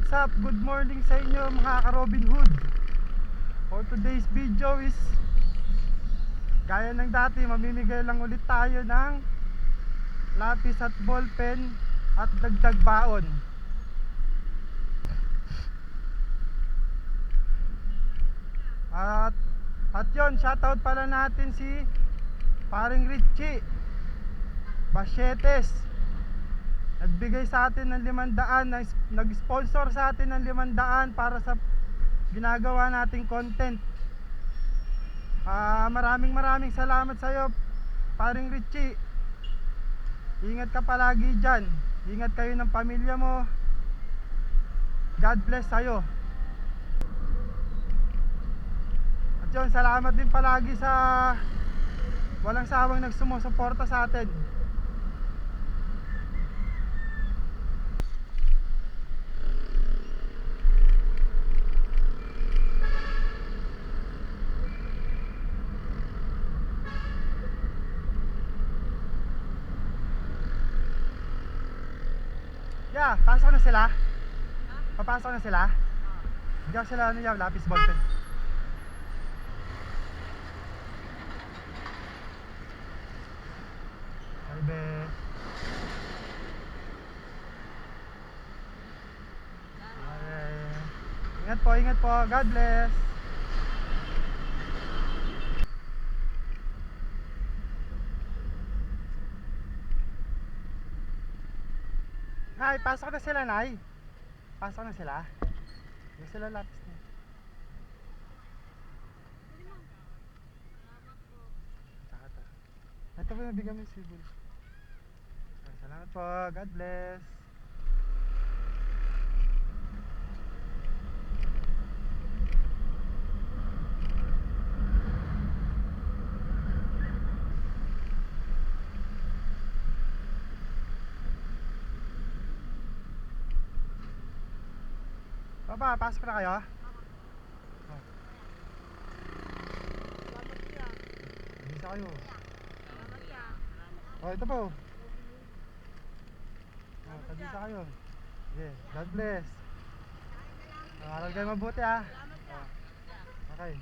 What's up? Good morning sa inyo mga ka-Robin Hood. For today's video is gaya ng dati, mamimigay lang ulit tayo ng lapis at ballpen at dagdag baon. At yun, shoutout pala natin si paring Richie Basyetes. Nagbigay sa atin ng 500, nag-sponsor sa atin ng 500 para sa ginagawa nating content. Maraming salamat sa iyo, paring Richie. Ingat ka palagi dyan. Ingat kayo ng pamilya mo. God bless sa'yo. At yun, salamat din palagi sa walang sawang nagsumusuporta sa atin. Yeah, pasok na sila. Papasok na sila. Hindi ako sila lapis ballpen. Albe. Okay. Ingat po. God bless. Nay, pasok na sila, Nay. Pasok na sila. Yung sila lapis na. Ito po, nabigyan mo yung sibol. Salamat po. God bless. Papa, pasok na kayo? Bisa kayo. Oh, ito po. Oh, tabisa kayo. Sige, God bless. Aral kayo mabuti ah. Okay.